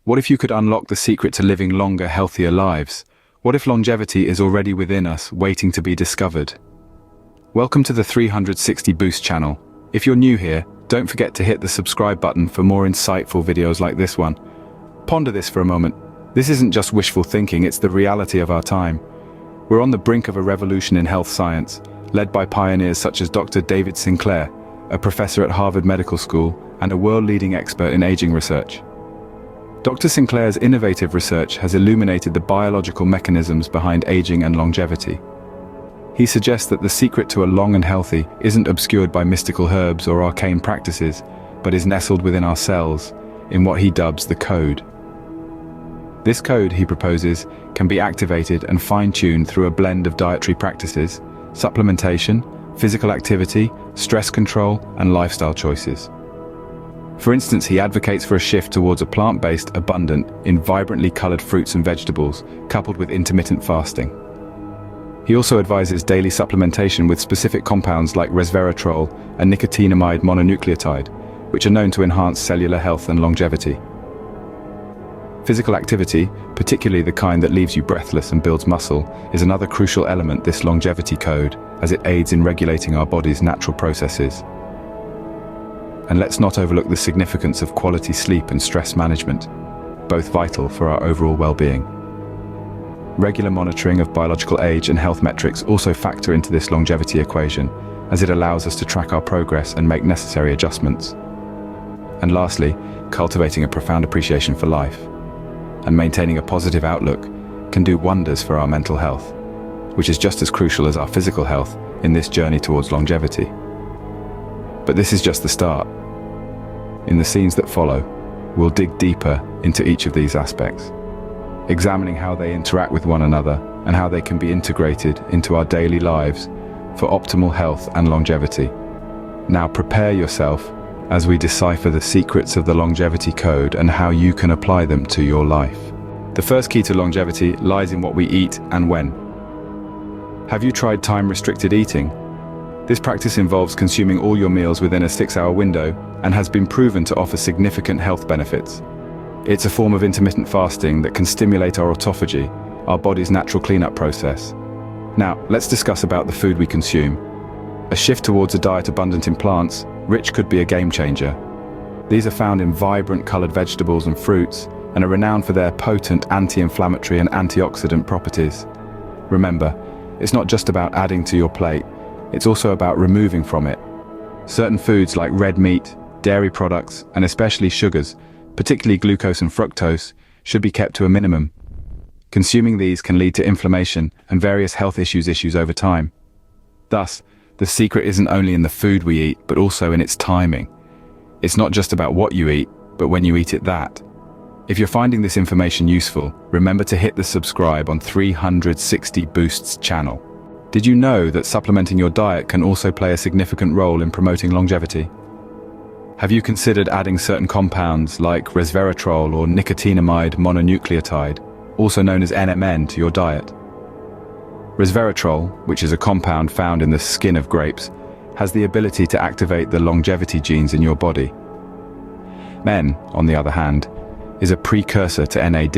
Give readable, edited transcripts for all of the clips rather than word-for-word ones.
What if you could unlock the secret to living longer, healthier lives? What if longevity is already within us, waiting to be discovered? Welcome to the 360 Boost channel. If you're new here, don't forget to hit the subscribe button for more insightful videos like this one. Ponder this for a moment. This isn't just wishful thinking, it's the reality of our time. We're on the brink of a revolution in health science, led by pioneers such as Dr. David Sinclair, a professor at Harvard Medical School and a world-leading expert in aging research. Dr. Sinclair's innovative research has illuminated the biological mechanisms behind aging and longevity. He suggests that the secret to a long and healthy isn't obscured by mystical herbs or arcane practices, but is nestled within our cells, in what he dubs the code. This code, he proposes, can be activated and fine-tuned through a blend of dietary practices, supplementation, physical activity, stress control, and lifestyle choices. For instance, he advocates for a shift towards a plant-based, abundant, in vibrantly colored fruits and vegetables, coupled with intermittent fasting. He also advises daily supplementation with specific compounds like resveratrol and nicotinamide mononucleotide, which are known to enhance cellular health and longevity. Physical activity, particularly the kind that leaves you breathless and builds muscle, is another crucial element this longevity code, as it aids in regulating our body's natural processes. And let's not overlook the significance of quality sleep and stress management, both vital for our overall well-being. Regular monitoring of biological age and health metrics also factor into this longevity equation, as it allows us to track our progress and make necessary adjustments. And lastly, cultivating a profound appreciation for life and maintaining a positive outlook can do wonders for our mental health, which is just as crucial as our physical health in this journey towards longevity. But this is just the start. In the scenes that follow, we'll dig deeper into each of these aspects, examining how they interact with one another and how they can be integrated into our daily lives for optimal health and longevity. Now prepare yourself as we decipher the secrets of the longevity code and how you can apply them to your life. The first key to longevity lies in what we eat and when. Have you tried time-restricted eating? This practice involves consuming all your meals within a 6-hour window and has been proven to offer significant health benefits. It's a form of intermittent fasting that can stimulate our autophagy, our body's natural cleanup process. Now, let's discuss about the food we consume. A shift towards a diet abundant in plants, rich could be a game changer. These are found in vibrant colored vegetables and fruits and are renowned for their potent anti-inflammatory and antioxidant properties. Remember, it's not just about adding to your plate, it's also about removing from it. Certain foods like red meat, dairy products, and especially sugars, particularly glucose and fructose, should be kept to a minimum. Consuming these can lead to inflammation and various health issues over time. Thus, the secret isn't only in the food we eat, but also in its timing. It's not just about what you eat, but when you eat it that. If you're finding this information useful, remember to hit the subscribe on 360 Boost's channel. Did you know that supplementing your diet can also play a significant role in promoting longevity? Have you considered adding certain compounds like resveratrol or nicotinamide mononucleotide, also known as NMN, to your diet? Resveratrol, which is a compound found in the skin of grapes, has the ability to activate the longevity genes in your body. Men, on the other hand, is a precursor to NAD,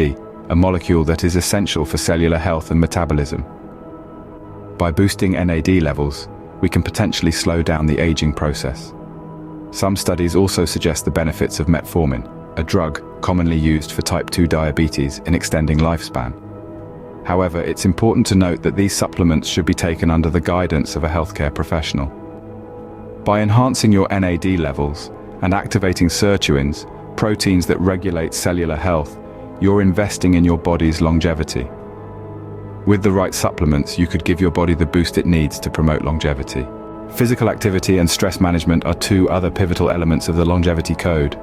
a molecule that is essential for cellular health and metabolism. By boosting NAD levels, we can potentially slow down the aging process. Some studies also suggest the benefits of metformin, a drug commonly used for type 2 diabetes, in extending lifespan. However, it's important to note that these supplements should be taken under the guidance of a healthcare professional. By enhancing your NAD levels and activating sirtuins, proteins that regulate cellular health, you're investing in your body's longevity. With the right supplements, you could give your body the boost it needs to promote longevity. Physical activity and stress management are two other pivotal elements of the longevity code.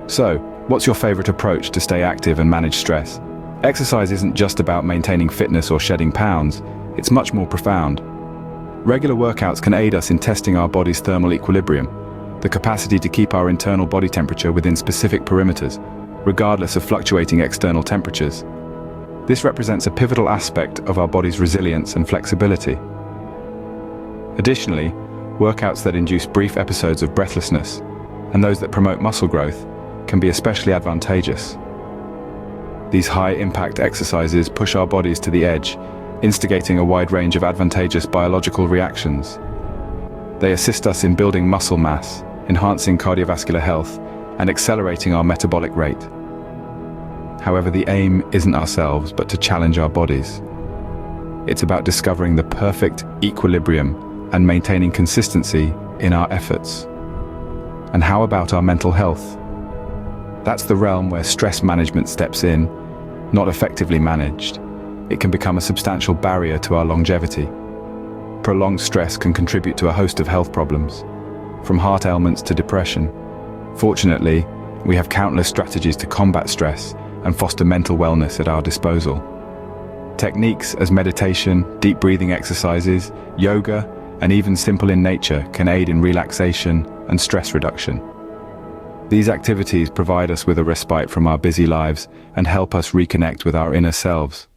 So, what's your favorite approach to stay active and manage stress? Exercise isn't just about maintaining fitness or shedding pounds, it's much more profound. Regular workouts can aid us in testing our body's thermal equilibrium, the capacity to keep our internal body temperature within specific perimeters, regardless of fluctuating external temperatures. This represents a pivotal aspect of our body's resilience and flexibility. Additionally, workouts that induce brief episodes of breathlessness and those that promote muscle growth can be especially advantageous. These high-impact exercises push our bodies to the edge, instigating a wide range of advantageous biological reactions. They assist us in building muscle mass, enhancing cardiovascular health, and accelerating our metabolic rate. However, the aim isn't ourselves, but to challenge our bodies. It's about discovering the perfect equilibrium and maintaining consistency in our efforts. And how about our mental health? That's the realm where stress management steps in. Not effectively managed, it can become a substantial barrier to our longevity. Prolonged stress can contribute to a host of health problems, from heart ailments to depression. Fortunately, we have countless strategies to combat stress and foster mental wellness at our disposal. Techniques as meditation, deep breathing exercises, yoga, and even simple in nature can aid in relaxation and stress reduction. These activities provide us with a respite from our busy lives and help us reconnect with our inner selves.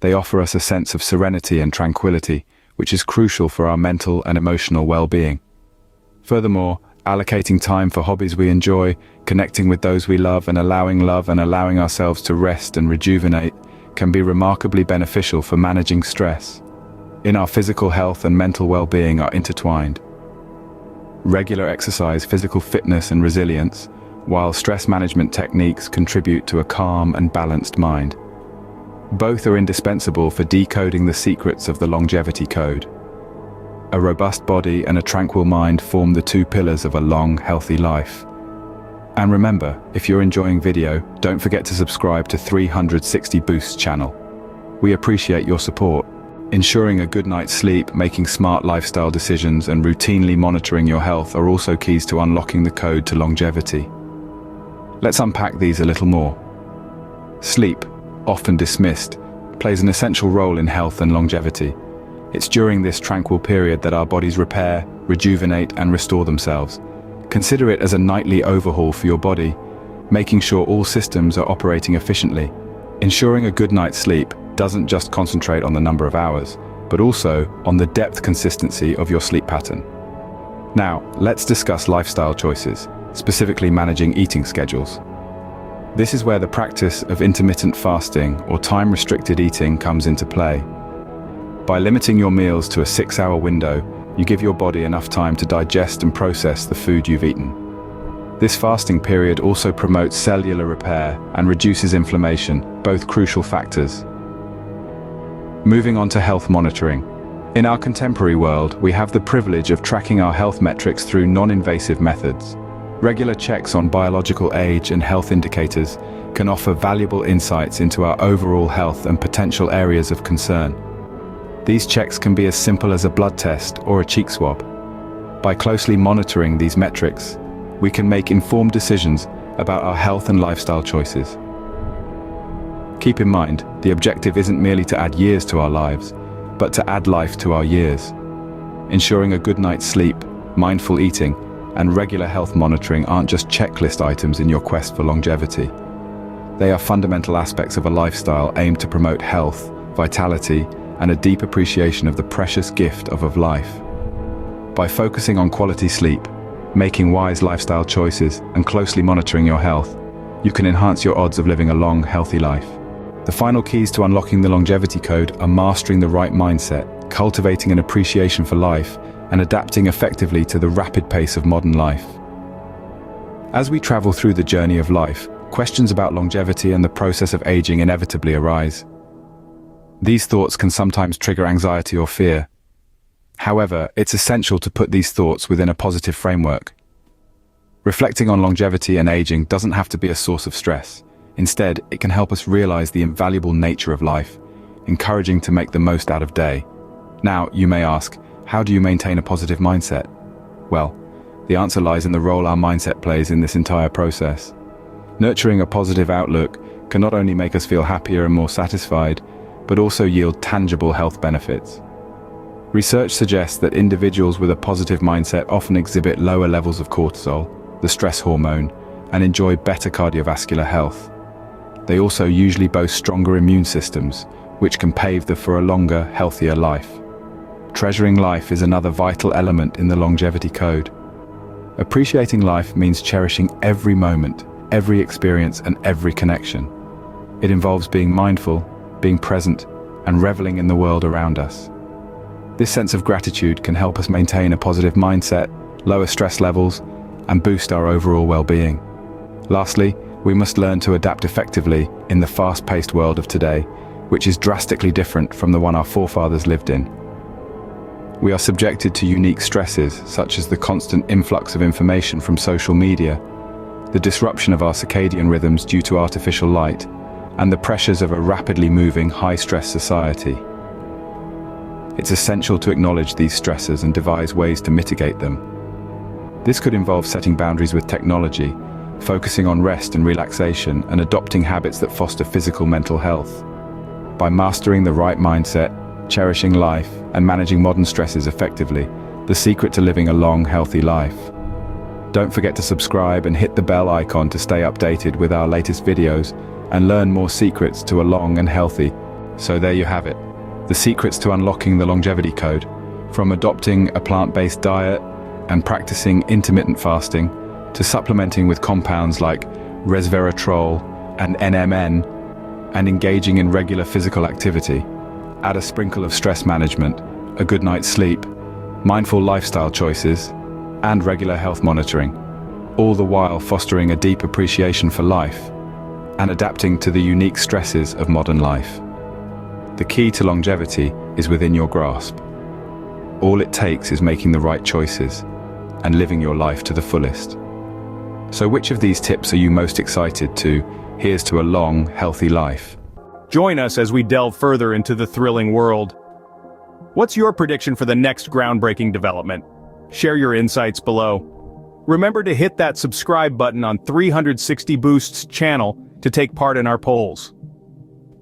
They offer us a sense of serenity and tranquility, which is crucial for our mental and emotional well-being. Furthermore, allocating time for hobbies we enjoy, connecting with those we love and allowing ourselves to rest and rejuvenate can be remarkably beneficial for managing stress. Our physical health and mental well-being are intertwined. Regular exercise, physical fitness and resilience, while stress management techniques contribute to a calm and balanced mind. Both are indispensable for decoding the secrets of the longevity code. A robust body and a tranquil mind form the two pillars of a long, healthy life. And remember, if you're enjoying video, don't forget to subscribe to 360 Boost channel. We appreciate your support. Ensuring a good night's sleep, making smart lifestyle decisions, and routinely monitoring your health are also keys to unlocking the code to longevity. Let's unpack these a little more. Sleep, often dismissed, plays an essential role in health and longevity. It's during this tranquil period that our bodies repair, rejuvenate, and restore themselves. Consider it as a nightly overhaul for your body, making sure all systems are operating efficiently. Ensuring a good night's sleep doesn't just concentrate on the number of hours, but also on the depth consistency of your sleep pattern. Now, let's discuss lifestyle choices, specifically managing eating schedules. This is where the practice of intermittent fasting or time-restricted eating comes into play. By limiting your meals to a 6-hour window, you give your body enough time to digest and process the food you've eaten. This fasting period also promotes cellular repair and reduces inflammation, both crucial factors. Moving on to health monitoring. In our contemporary world, we have the privilege of tracking our health metrics through non-invasive methods. Regular checks on biological age and health indicators can offer valuable insights into our overall health and potential areas of concern. These checks can be as simple as a blood test or a cheek swab. By closely monitoring these metrics, we can make informed decisions about our health and lifestyle choices. Keep in mind, the objective isn't merely to add years to our lives, but to add life to our years. Ensuring a good night's sleep, mindful eating, and regular health monitoring aren't just checklist items in your quest for longevity. They are fundamental aspects of a lifestyle aimed to promote health, vitality, and a deep appreciation of the precious gift of life. By focusing on quality sleep, making wise lifestyle choices, and closely monitoring your health, you can enhance your odds of living a long, healthy life. The final keys to unlocking the longevity code are mastering the right mindset, cultivating an appreciation for life, and adapting effectively to the rapid pace of modern life. As we travel through the journey of life, questions about longevity and the process of aging inevitably arise. These thoughts can sometimes trigger anxiety or fear. However, it's essential to put these thoughts within a positive framework. Reflecting on longevity and aging doesn't have to be a source of stress. Instead, it can help us realize the invaluable nature of life, encouraging to make the most out of day. Now, you may ask, how do you maintain a positive mindset? Well, the answer lies in the role our mindset plays in this entire process. Nurturing a positive outlook can not only make us feel happier and more satisfied, but also yield tangible health benefits. Research suggests that individuals with a positive mindset often exhibit lower levels of cortisol, the stress hormone, and enjoy better cardiovascular health. They also usually boast stronger immune systems, which can pave the way for a longer, healthier life. Treasuring life is another vital element in the longevity code. Appreciating life means cherishing every moment, every experience, and every connection. It involves being mindful, being present, and reveling in the world around us. This sense of gratitude can help us maintain a positive mindset, lower stress levels, and boost our overall well-being. Lastly, we must learn to adapt effectively in the fast-paced world of today, which is drastically different from the one our forefathers lived in. We are subjected to unique stresses, such as the constant influx of information from social media, the disruption of our circadian rhythms due to artificial light, and the pressures of a rapidly moving, high-stress society. It's essential to acknowledge these stresses and devise ways to mitigate them. This could involve setting boundaries with technology, focusing on rest and relaxation, and adopting habits that foster physical mental health. By mastering the right mindset, cherishing life, and managing modern stresses effectively, the secret to living a long, healthy life. Don't forget to subscribe and hit the bell icon to stay updated with our latest videos and learn more secrets to a long and healthy. So there you have it. The secrets to unlocking the longevity code, from adopting a plant-based diet and practicing intermittent fasting, to supplementing with compounds like resveratrol and NMN, and engaging in regular physical activity. Add a sprinkle of stress management, a good night's sleep, mindful lifestyle choices, and regular health monitoring, all the while fostering a deep appreciation for life and adapting to the unique stresses of modern life. The key to longevity is within your grasp. All it takes is making the right choices and living your life to the fullest. So which of these tips are you most excited to? Here's to a long, healthy life. Join us as we delve further into the thrilling world. What's your prediction for the next groundbreaking development? Share your insights below. Remember to hit that subscribe button on 360 Boost's channel to take part in our polls.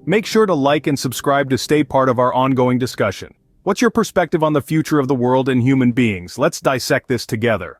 Make sure to like and subscribe to stay part of our ongoing discussion. What's your perspective on the future of the world and human beings? Let's dissect this together.